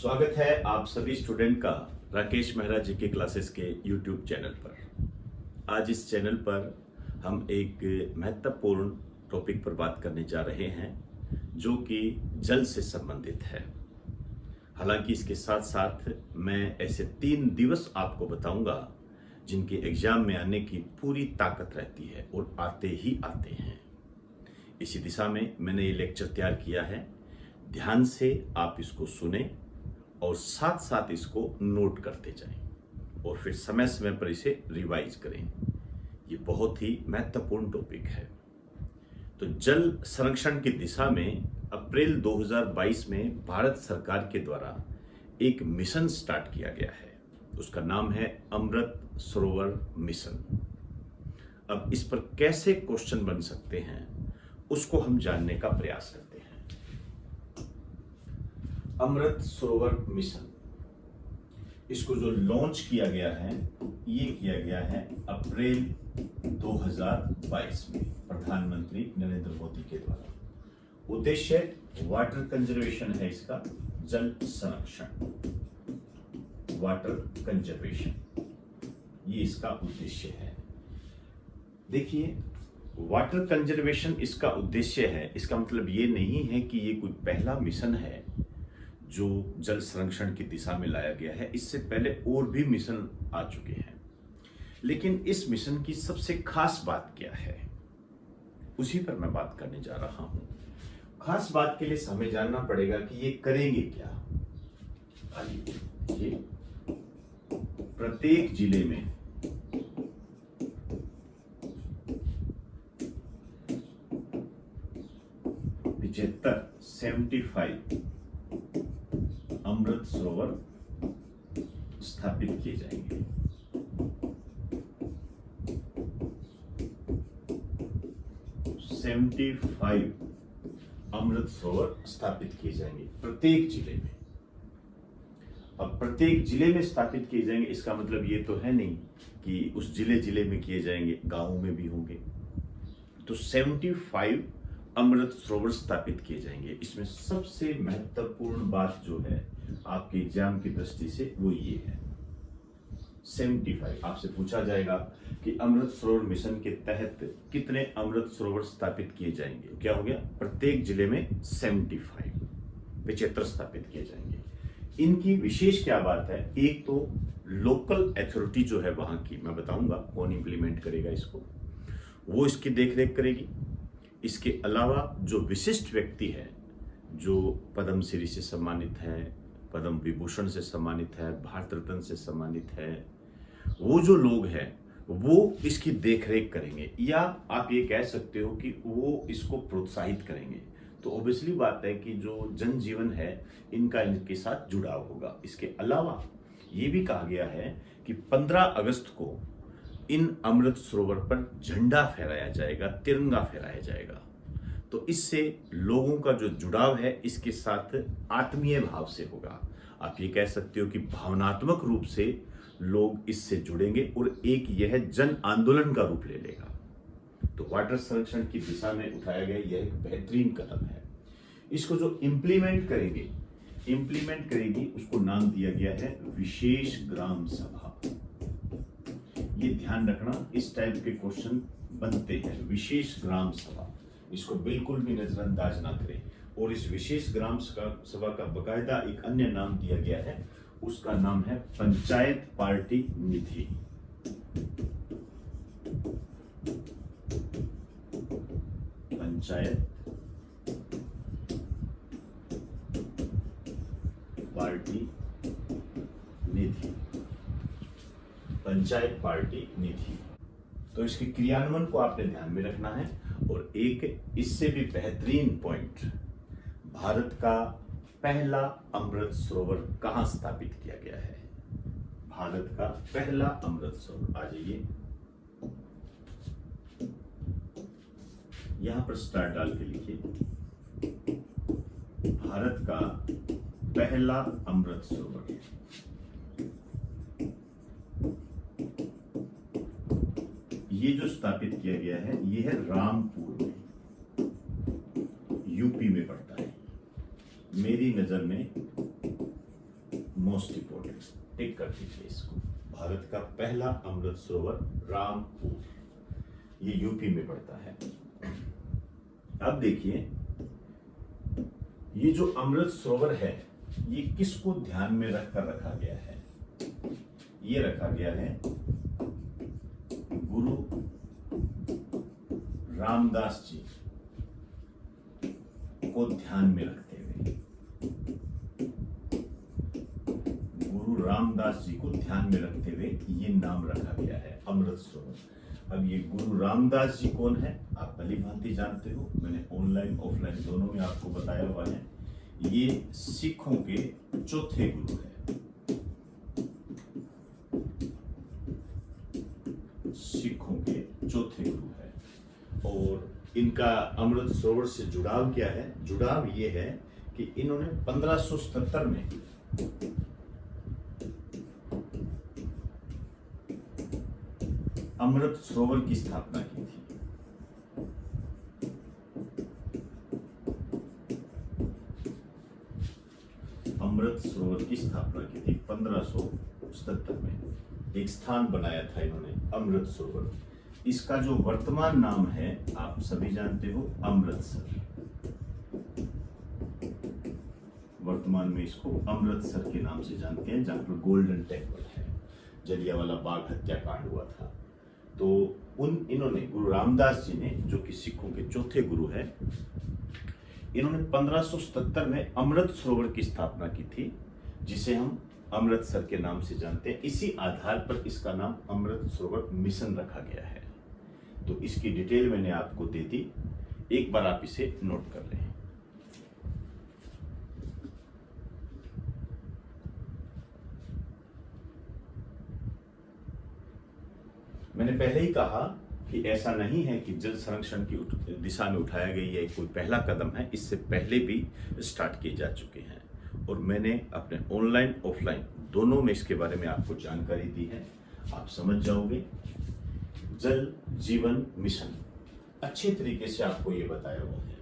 स्वागत है आप सभी स्टूडेंट का राकेश मेहरा जी के क्लासेस के YouTube चैनल पर। आज इस चैनल पर हम एक महत्वपूर्ण टॉपिक पर बात करने जा रहे हैं जो कि जल से संबंधित है। हालांकि इसके साथ साथ मैं ऐसे 3 दिवस आपको बताऊंगा जिनके एग्जाम में आने की पूरी ताकत रहती है और आते ही आते हैं। इसी दिशा में मैंने ये लेक्चर तैयार किया है। ध्यान से आप इसको सुने और साथ साथ इसको नोट करते जाएं और फिर समय समय पर इसे रिवाइज करें। ये बहुत ही महत्वपूर्ण टॉपिक है। तो जल संरक्षण की दिशा में अप्रैल 2022 में भारत सरकार के द्वारा एक मिशन स्टार्ट किया गया है। उसका नाम है अमृत सरोवर मिशन। अब इस पर कैसे क्वेश्चन बन सकते हैं उसको हम जानने का प्रयास करते हैं। अमृत सरोवर मिशन, इसको जो लॉन्च किया गया है ये किया गया है अप्रैल 2022 में प्रधानमंत्री नरेंद्र मोदी के द्वारा। उद्देश्य वाटर कंजर्वेशन है, इसका जल संरक्षण, वाटर कंजर्वेशन, ये इसका उद्देश्य है। देखिए, वाटर कंजर्वेशन इसका उद्देश्य है। इसका मतलब ये नहीं है कि ये कोई पहला मिशन है जो जल संरक्षण की दिशा में लाया गया है। इससे पहले और भी मिशन आ चुके हैं, लेकिन इस मिशन की सबसे खास बात क्या है उसी पर मैं बात करने जा रहा हूं। खास बात के लिए हमें जानना पड़ेगा कि ये करेंगे क्या। ये प्रत्येक जिले में पिछहत्तर 75 अमृत सरोवर स्थापित किए जाएंगे। अमृत सरोवर स्थापित किए जाएंगे प्रत्येक जिले में। अब प्रत्येक जिले में स्थापित किए जाएंगे, इसका मतलब ये तो है नहीं कि उस जिले में किए जाएंगे, गांवों में भी होंगे। तो 75 अमृत सरोवर स्थापित किए जाएंगे। इसमें सबसे महत्वपूर्ण बात जो है आपके एग्जाम की दृष्टि से वो ये है 75। आपसे पूछा जाएगा कि अमृत सरोवर मिशन के तहत कितने अमृत सरोवर स्थापित किए जाएंगे। क्या हो गया? प्रत्येक जिले में 75 स्थापित किए जाएंगे। इनकी विशेष क्या बात है? एक तो लोकल अथॉरिटी जो है वहां की, मैं बताऊंगा कौन इंप्लीमेंट करेगा इसको, वो इसकी देखरेख करेगी। इसके अलावा जो विशिष्ट व्यक्ति है, जो पद्म श्री से सम्मानित है, पद्म विभूषण से सम्मानित है, भारत रत्न से सम्मानित है, वो जो लोग हैं वो इसकी देखरेख करेंगे, या आप ये कह सकते हो कि वो इसको प्रोत्साहित करेंगे। तो ऑब्वियसली बात है कि जो जनजीवन है इनका इनके साथ जुड़ाव होगा। इसके अलावा ये भी कहा गया है कि 15 अगस्त को इन अमृत सरोवर पर झंडा फहराया जाएगा, तिरंगा फहराया जाएगा। तो इससे लोगों का जो जुड़ाव है इसके साथ आत्मीय भाव से होगा। आप ये कह सकते हो कि भावनात्मक रूप से लोग इससे जुड़ेंगे और एक यह जन आंदोलन का रूप ले लेगा। तो वाटर संरक्षण की दिशा में उठाया गया यह एक बेहतरीन कदम है। इसको जो इंप्लीमेंट करेगी उसको नाम दिया गया है विशेष ग्राम सभा। ये ध्यान रखना, इस टाइप के क्वेश्चन बनते हैं। विशेष ग्राम सभा, इसको बिल्कुल भी नजरअंदाज ना करें। और इस विशेष ग्राम सभा का बकायदा एक अन्य नाम दिया गया है, उसका नाम है पंचायत पार्टी निधि। पंचायत पार्टी निधि, पंचायत पार्टी निधि। तो इसके क्रियान्वयन को आपने ध्यान में रखना है। और एक इससे भी बेहतरीन पॉइंट, भारत का पहला अमृत सरोवर कहां स्थापित किया गया है? भारत का पहला अमृत सरोवर, आ जाइए यहां पर स्टार डाल के लिखिए, भारत का पहला अमृत सरोवर ये जो स्थापित किया गया है ये है रामपुर में, यूपी में पड़ता है। मेरी नजर में मोस्ट इंपोर्टेंट, टिक कर दीजिए इसको। भारत का पहला अमृत सरोवर रामपुर, ये यूपी में पड़ता है। अब देखिए, ये जो अमृत सरोवर है ये किसको ध्यान में रखकर रखा गया है? ये रखा गया है गुरु रामदास जी को ध्यान में रखते हुए, गुरु रामदास जी को ध्यान में रखते हुए ये नाम रखा गया है अमृत सरोवर। अब ये गुरु रामदास जी कौन है आप भली भांति जानते हो, मैंने ऑनलाइन ऑफलाइन दोनों में आपको बताया हुआ है। ये सिखों के चौथे गुरु है, सिखों के चौथे गुरु है। और इनका अमृत सरोवर से जुड़ाव क्या है? जुड़ाव ये है कि इन्होंने 1577 में अमृत सरोवर की स्थापना की थी। अमृत सरोवर की स्थापना की थी 1577 में। एक स्थान बनाया था इन्होंने अमृत सरोवर। इसका जो वर्तमान नाम है आप सभी जानते हो, अमृतसर। वर्तमान में इसको अमृतसर के नाम से जानते हैं, जहां पर गोल्डन टेम्पल है, जलियांवाला बाग हत्याकांड हुआ था। तो इन्होंने गुरु रामदास जी ने, जो कि सिखों के चौथे गुरु है, इन्होंने 1577 में अमृत सरोवर की स्थापना की थी, जिसे हम अमृतसर के नाम से जानते हैं। इसी आधार पर इसका नाम अमृत सरोवर मिशन रखा गया है। तो इसकी डिटेल मैंने आपको दे दी, एक बार आप इसे नोट कर लें। मैंने पहले ही कहा कि ऐसा नहीं है कि जल संरक्षण की दिशा में उठाया गया ये कोई पहला कदम है, इससे पहले भी स्टार्ट किए जा चुके हैं। और मैंने अपने ऑनलाइन ऑफलाइन दोनों में इसके बारे में आपको जानकारी दी है, आप समझ जाओगे। जल जीवन मिशन अच्छे तरीके से आपको ये बताया हुआ है।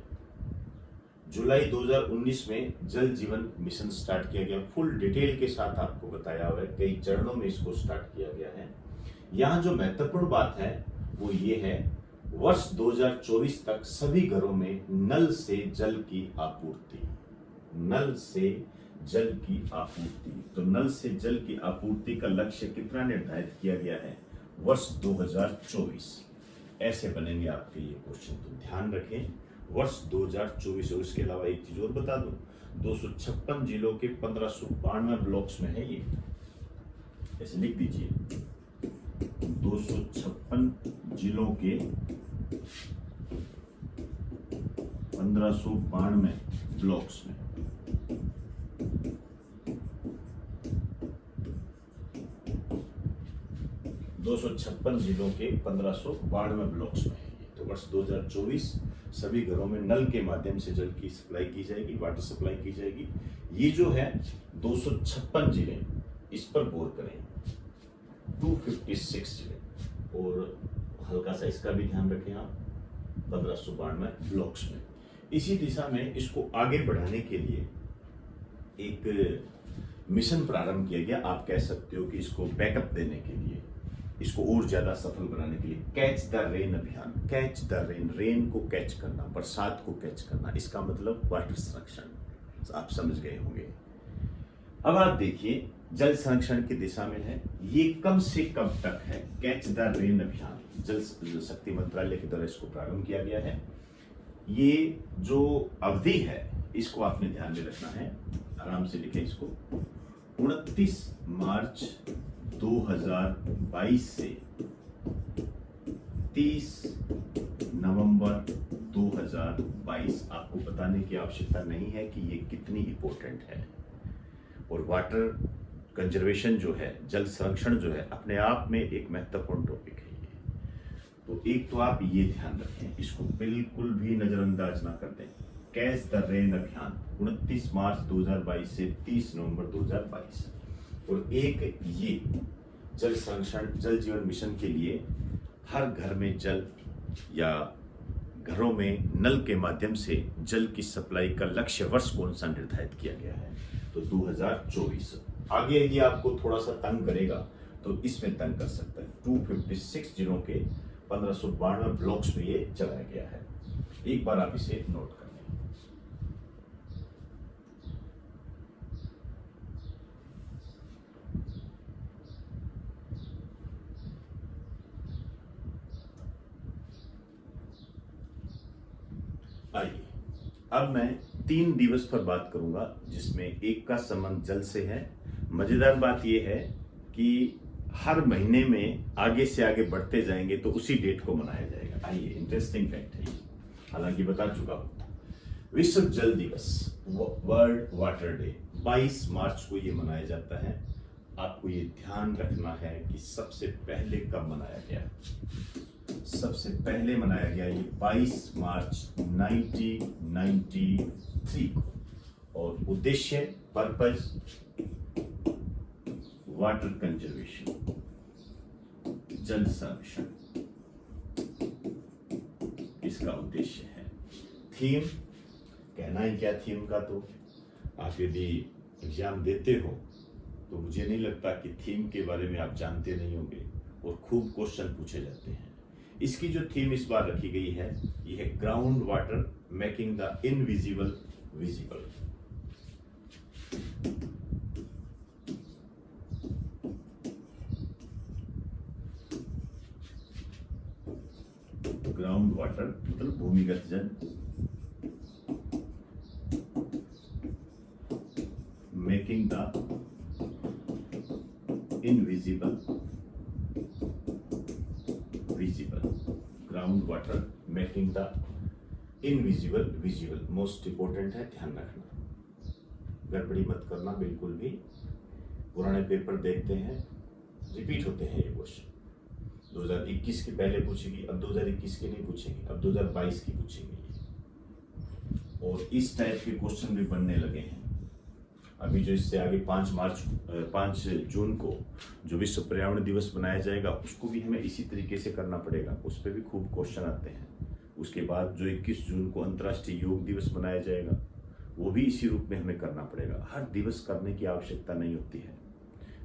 जुलाई 2019 में जल जीवन मिशन स्टार्ट किया गया, फुल डिटेल के साथ आपको बताया हुआ है, कई चरणों में इसको स्टार्ट किया गया है। यहाँ जो महत्वपूर्ण बात है वो ये है, वर्ष 2024 तक सभी घरों में नल से जल की आपूर्ति, नल से जल की आपूर्ति। तो नल से जल की आपूर्ति का लक्ष्य कितना निर्धारित किया गया है? वर्ष 2024। ऐसे बनेंगे आपके ये क्वेश्चन, तो ध्यान रखें वर्ष 2024। और इसके अलावा एक चीज और बता दूं, 256 जिलों के 1592 ब्लॉक्स में है ये, ऐसे लिख दीजिए, 256 जिलों के 1592 ब्लॉक्स में। दो 256 जिलों के 1592 ब्लॉक्स में है ये। तो वर्ष 2024 सभी घरों में नल के माध्यम से जल की सप्लाई की जाएगी, वाटर सप्लाई की जाएगी। ये जो है 256 जिले, इस पर गौर करें, 256 जिले, और हल्का सा इसका भी ध्यान रखें आप, 1592 ब्लॉक्स में। इसी दिशा में इसको आगे बढ़ाने के लिए एक मिशन प्रारंभ किया गया। आप कह सकते हो कि इसको बैकअप देने के लिए, इसको और ज्यादा सफल बनाने के लिए कैच द रेन अभियान। कैच द रेन, रेन को कैच करना, बरसात को कैच करना, इसका मतलब वाटर संरक्षण, आप समझ गए होंगे। अब आप देखिए, जल संरक्षण की दिशा में है, ये कब से कब तक है? कैच द रेन अभियान जल शक्ति मंत्रालय के द्वारा इसको प्रारंभ किया गया है। ये जो अवधि है इसको आपने ध्यान में रखना है, आराम से लिखें इसको, 29 मार्च 2022 से 30 नवंबर 2022। आपको बताने की आवश्यकता नहीं है कि ये कितनी इंपॉर्टेंट है। और वाटर कंजर्वेशन जो है, जल संरक्षण जो है, अपने आप में एक महत्वपूर्ण टॉपिक है ये। तो एक तो आप ये ध्यान रखें, इसको बिल्कुल भी नजरअंदाज ना कर दें। कैच द रेन अभियान 29 मार्च 2022 से 30 नवंबर 2022। और एक ये जल संरक्षण, जल जीवन मिशन के लिए हर घर में जल या घरों में नल के माध्यम से जल की सप्लाई का लक्ष्य वर्ष कौन सा निर्धारित किया गया है? तो 2024। आगे यदि आपको थोड़ा सा तंग करेगा तो इसमें तंग कर सकता है। 256 जिलों के 1592 ब्लॉक्स में ये चलाया गया है। एक बार आप इसे नोट कर लें। आइए अब मैं 3 दिवस पर बात करूंगा, जिसमें एक का संबंध जल से है। मजेदार बात यह है कि हर महीने में आगे से आगे बढ़ते जाएंगे तो उसी डेट को मनाया जाएगा। आइए, इंटरेस्टिंग फैक्ट है, हालांकि बता चुका हूं। विश्व जल दिवस, वर्ल्ड वाटर डे, 22 मार्च को ये मनाया जाता है। आपको ये ध्यान रखना है कि सबसे पहले कब मनाया गया। सबसे पहले मनाया गया ये 22 मार्च 1993 को, और उद्देश्य, पर्पज, वाटर कंजर्वेशन, जल संरक्षण, इसका उद्देश्य है। थीम, कहना ही क्या थीम का, तो आप यदि एग्जाम देते हो तो मुझे नहीं लगता कि थीम के बारे में आप जानते नहीं होंगे, और खूब क्वेश्चन पूछे जाते हैं। इसकी जो थीम इस बार रखी गई है, यह है ground water making the invisible visible. Ground water मतलब भूमिगत जल, making the invisible visible. Ground water making the invisible visible, most important है, ध्यान रखना, गड़बड़ी मत करना बिल्कुल भी। पुराने पेपर देखते हैं, रिपीट होते हैं ये क्वेश्चन। 2021 के पहले पूछेगी, अब 2021 के नहीं पूछेंगे, अब 2022 की पूछेंगे, और इस टाइप के क्वेश्चन भी बनने लगे हैं। अभी जो इससे आगे 5 जून को जो विश्व पर्यावरण दिवस मनाया जाएगा, उसको भी हमें इसी तरीके से करना पड़ेगा, उस पर भी खूब क्वेश्चन आते हैं। उसके बाद जो 21 जून को अंतर्राष्ट्रीय योग दिवस मनाया जाएगा, वो भी इसी रूप में हमें करना पड़ेगा। हर दिवस करने की आवश्यकता नहीं होती है,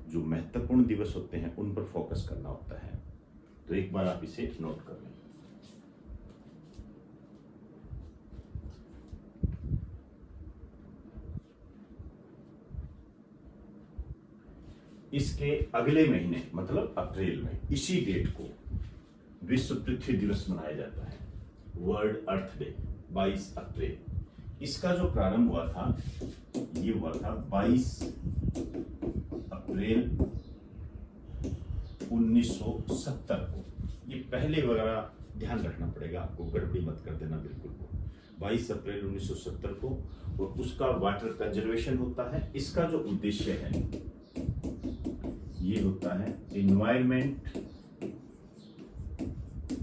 जो महत्वपूर्ण दिवस होते हैं उन पर फोकस करना होता है। तो एक बार आप इसे नोट कर लें। इसके अगले महीने मतलब अप्रैल में इसी डेट को विश्व पृथ्वी दिवस मनाया जाता है, वर्ल्ड अर्थ डे, 22 अप्रैल। इसका जो प्रारंभ हुआ था, ये हुआ था 22 अप्रैल 1970 को। ये पहले वगैरह ध्यान रखना पड़ेगा आपको, गड़बड़ी मत कर देना बिल्कुल को। 22 अप्रैल 1970 को, और उसका वाटर कंजर्वेशन होता है। इसका जो उद्देश्य है ये होता है एनवायरमेंट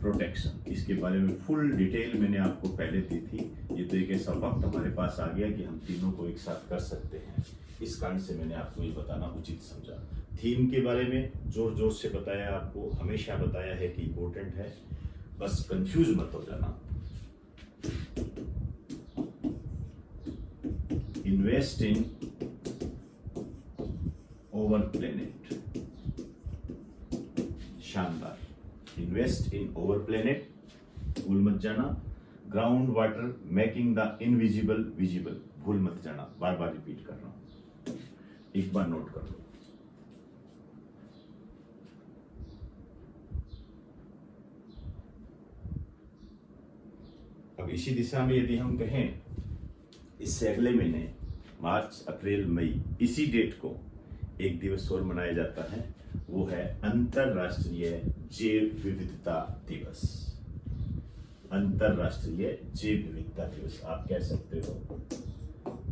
प्रोटेक्शन। इसके बारे में फुल डिटेल मैंने आपको पहले दी थी। ये तो एक ऐसा वक्त हमारे पास आ गया कि हम तीनों को एक साथ कर सकते हैं, इस कारण से मैंने आपको ये बताना उचित समझा। थीम के बारे में जोर जोर से बताया, आपको हमेशा बताया है कि इम्पोर्टेंट है, बस कंफ्यूज मत हो जाना। इन्वेस्ट इन ओवर प्लेनेट, शानदार। इन्वेस्ट इन ओवर प्लेनेट, भूल मत जाना। Ground water making the invisible visible, भूल मत जाना, बार बार रिपीट कर रहा हूं, एक बार नोट कर लो। अब इसी दिशा में यदि हम कहें, इससे अगले महीने मार्च अप्रैल मई इसी डेट को एक दिवस और मनाया जाता है, वो है अंतरराष्ट्रीय जैव विविधता दिवस। अंतरराष्ट्रीय जैव विविधता दिवस आप कह सकते हो,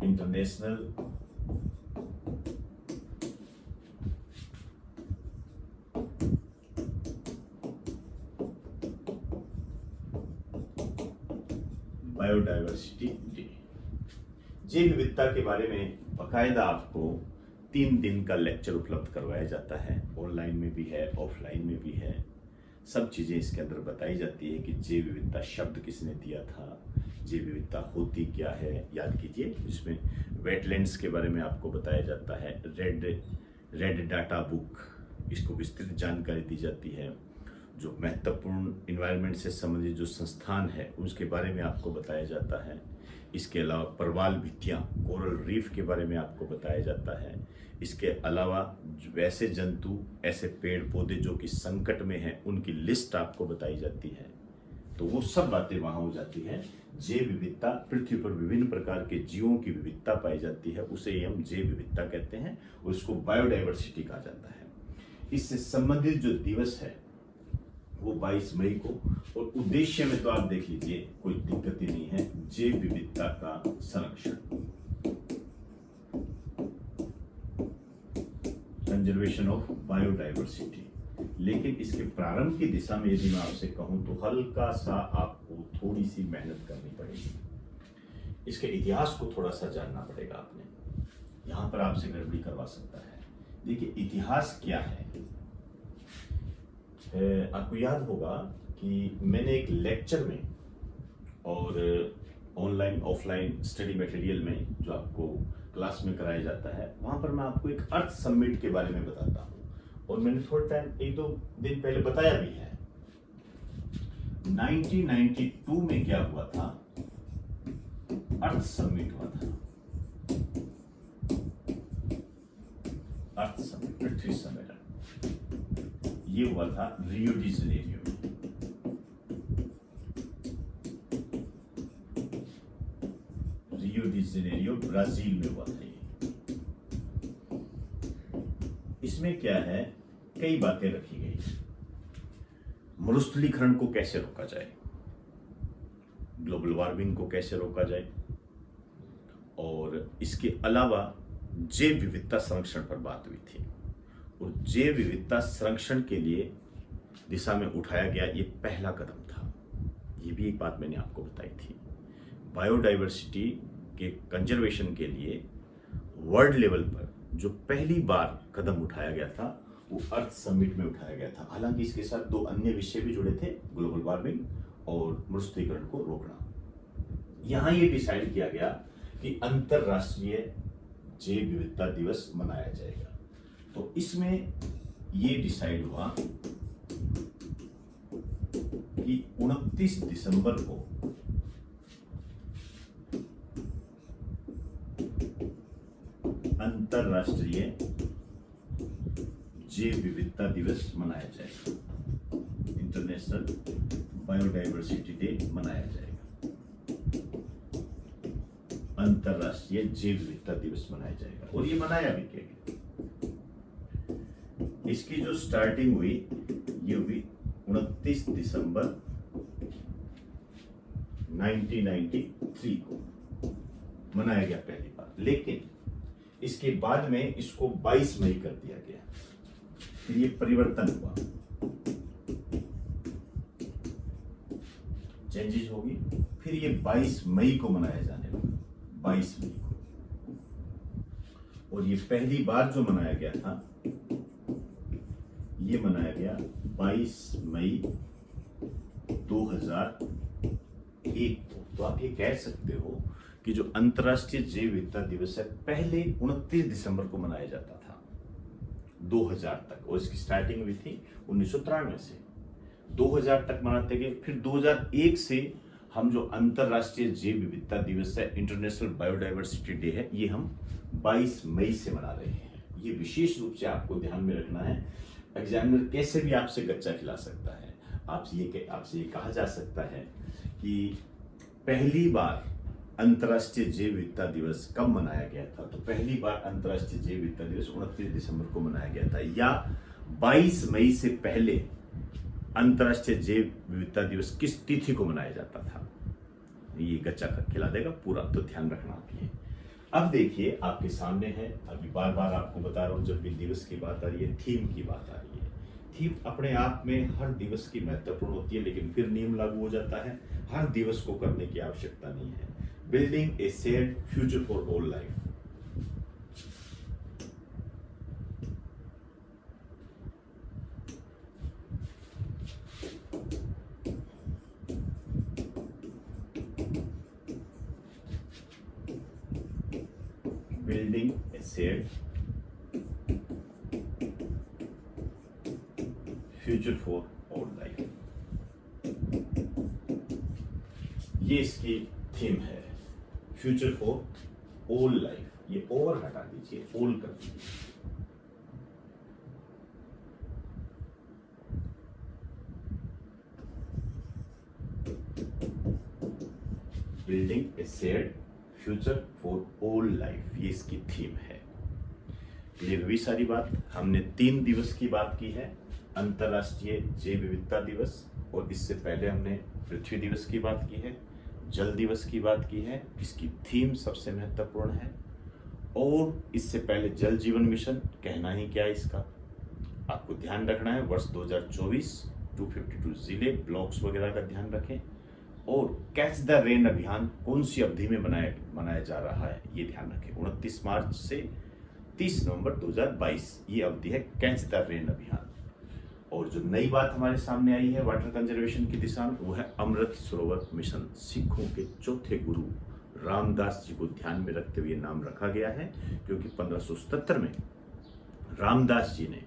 इंटरनेशनल बायोडायवर्सिटी डे। जैव विविधता के बारे में बाकायदा आपको 3 दिन का लेक्चर उपलब्ध करवाया जाता है, ऑनलाइन में भी है, ऑफलाइन में भी है। सब चीज़ें इसके अंदर बताई जाती है कि जैव विविधता शब्द किसने दिया था, जैव विविधता होती क्या है याद कीजिए, जिसमें वेटलैंड्स के बारे में आपको बताया जाता है, रेड डाटा बुक, इसको विस्तृत जानकारी दी जाती है। जो महत्वपूर्ण इन्वायरमेंट से संबंधित जो संस्थान है उसके बारे में आपको बताया जाता है। इसके अलावा प्रवाल भित्तियाँ, कोरल रीफ के बारे में आपको बताया जाता है। इसके अलावा वैसे जंतु, ऐसे पेड़ पौधे जो कि संकट में हैं, उनकी लिस्ट आपको बताई जाती है। तो वो सब बातें वहाँ हो जाती है। जैव विविधता, पृथ्वी पर विभिन्न प्रकार के जीवों की विविधता पाई जाती है, उसे ही हम जैव विविधता कहते हैं और उसको बायोडाइवर्सिटी कहा जाता है। इससे संबंधित जो दिवस है वो 22 मई को, और उद्देश्य में तो आप देख लीजिए कोई दिक्कत ही नहीं है, जैव विविधता का संरक्षण, कंजर्वेशन ऑफ बायोडाइवर्सिटी। लेकिन इसके प्रारंभ की दिशा में यदि मैं आपसे कहूं तो हल्का सा आपको थोड़ी सी मेहनत करनी पड़ेगी। इसके इतिहास को थोड़ा सा जानना पड़ेगा आपने, यहां पर आपसे गड़बड़ी करवा सकता है। देखिए इतिहास क्या है, आपको याद होगा कि मैंने एक लेक्चर में और ऑनलाइन ऑफलाइन स्टडी मटेरियल में जो आपको क्लास में कराया जाता है, वहां पर मैं आपको एक अर्थ समिट के बारे में बताता हूं, और मैंने थोड़ा टाइम 1-2 दिन पहले बताया भी है। 1992 में क्या हुआ था, अर्थ समिट हुआ था, अर्थ समिट, पृथ्वी सम्मेलन, ये हुआ था रियो डी जनेरियो में। रियो डी जनेरियो ब्राजील में हुआ था ये। इसमें क्या है, कई बातें रखी गई। मरुस्थलीकरण को कैसे रोका जाए, ग्लोबल वार्मिंग को कैसे रोका जाए, और इसके अलावा जैव विविधता संरक्षण पर बात हुई थी। और जैव विविधता संरक्षण के लिए दिशा में उठाया गया ये पहला कदम था। ये भी एक बात मैंने आपको बताई थी। बायोडाइवर्सिटी के कंजर्वेशन के लिए वर्ल्ड लेवल पर जो पहली बार कदम उठाया गया था वो अर्थ समिट में उठाया गया था। हालांकि इसके साथ 2 अन्य विषय भी जुड़े थे, ग्लोबल वार्मिंग और मरुस्थलीकरण को रोकना। यहां ये डिसाइड किया गया कि अंतरराष्ट्रीय जैव विविधता दिवस मनाया जाएगा। तो इसमें ये डिसाइड हुआ कि 29 दिसंबर को अंतरराष्ट्रीय जैव विविधता दिवस मनाया जाएगा, इंटरनेशनल बायोडाइवर्सिटी डे मनाया जाएगा, अंतरराष्ट्रीय जैव विविधता दिवस मनाया जाएगा। और ये मनाया भी गया। इसकी जो स्टार्टिंग हुई ये हुई 29 दिसंबर 1993 को मनाया गया पहली बार। लेकिन इसके बाद में इसको 22 मई कर दिया गया। फिर ये परिवर्तन हुआ, चेंजेस होगी, फिर ये 22 मई को मनाया जाने लगा, 22 मई को। और ये पहली बार जो मनाया गया था ये मनाया गया 22 मई 2001 को। तो आप ये कह सकते हो कि जो अंतर्राष्ट्रीय जैव विविधता दिवस है पहले 29 दिसंबर को मनाया जाता था 2000 तक, और इसकी स्टार्टिंग हुई थी 1993 से। 2000 तक मनाते गए। फिर 2001 से हम जो अंतर्राष्ट्रीय जैव विविधता दिवस है, इंटरनेशनल बायोडाइवर्सिटी डे है, ये हम 22 मई से मना रहे हैं। ये विशेष रूप से आपको ध्यान में रखना है। एग्जामिनर कैसे भी आपसे गच्चा खिला सकता है। आपसे ये कहा जा सकता है कि पहली बार अंतर्राष्ट्रीय जैव विविधता दिवस कब मनाया गया था, तो पहली बार अंतर्राष्ट्रीय जैव विविधता दिवस 29 दिसंबर को मनाया गया था, या 22 मई से पहले अंतर्राष्ट्रीय जैव विविधता दिवस किस तिथि को मनाया जाता था। ये गच्चा खिला देगा पूरा, तो ध्यान रखना आप ये। अब देखिए आपके सामने है, अभी बार बार आपको बता रहा हूं, जब भी दिवस की बात आ रही है, थीम की बात आ रही है। थीम अपने आप में हर दिवस की महत्वपूर्ण होती है, लेकिन फिर नियम लागू हो जाता है, हर दिवस को करने की आवश्यकता नहीं है। Building A shared future for all life. Building A shared future for all life, ये इसकी थीम है, फ्यूचर फॉर ऑल लाइफ। ये ओवर हटा दीजिए, ऑल कर दीजिए। Building A shared future for all life, ये इसकी थीम है। क्लियर हुई सारी बात। हमने 3 दिवस की बात की है, अंतर्राष्ट्रीय जैव विविधता दिवस, और इससे पहले हमने पृथ्वी दिवस की बात की है, जल दिवस की बात की है, इसकी थीम सबसे महत्वपूर्ण है। और इससे पहले जल जीवन मिशन, कहना ही क्या है इसका, आपको ध्यान रखना है। वर्ष 2024 252 जिले ब्लॉक्स वगैरह का ध्यान रखें। और कैच द रेन अभियान कौन सी अवधि में मनाया जा रहा है, ये ध्यान रखें। 29 मार्च से 30 नवंबर 2022 ये अवधि है कैच द रेन अभियान। और जो नई बात हमारे सामने आई है वाटर कंजर्वेशन की दिशा में, वो है अमृत सरोवर मिशन। सिखों के चौथे गुरु रामदास जी को ध्यान में रखते हुए नाम रखा गया है, क्योंकि 1577 में रामदास जी ने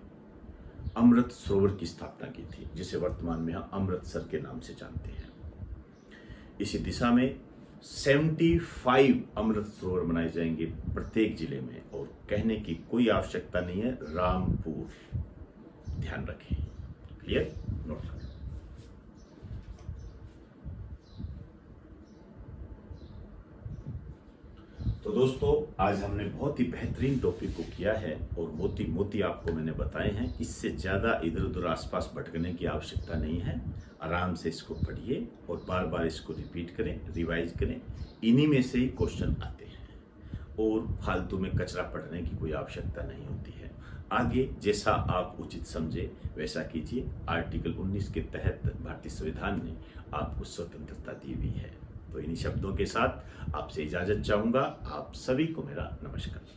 अमृत सरोवर की स्थापना की थी, जिसे वर्तमान में हम अमृतसर के नाम से जानते हैं। इसी दिशा में 75 अमृत सरोवर बनाए जाएंगे प्रत्येक जिले में, और कहने की कोई आवश्यकता नहीं है, रामपुर, ध्यान रखें। क्लियर, नोट करें। तो दोस्तों, आज हमने बहुत ही बेहतरीन टॉपिक को किया है, और मोती मोती आपको मैंने बताए हैं। इससे ज़्यादा इधर उधर आसपास भटकने की आवश्यकता नहीं है। आराम से इसको पढ़िए और बार बार इसको रिपीट करें, रिवाइज करें। इन्हीं में से ही क्वेश्चन आते हैं, और फालतू में कचरा पढ़ने की कोई आवश्यकता नहीं होती है। आगे जैसा आप उचित समझे वैसा कीजिए। आर्टिकल 19 के तहत भारतीय संविधान ने आपको स्वतंत्रता दी हुई है। तो इन्हीं शब्दों के साथ आपसे इजाजत चाहूंगा। आप सभी को मेरा नमस्कार।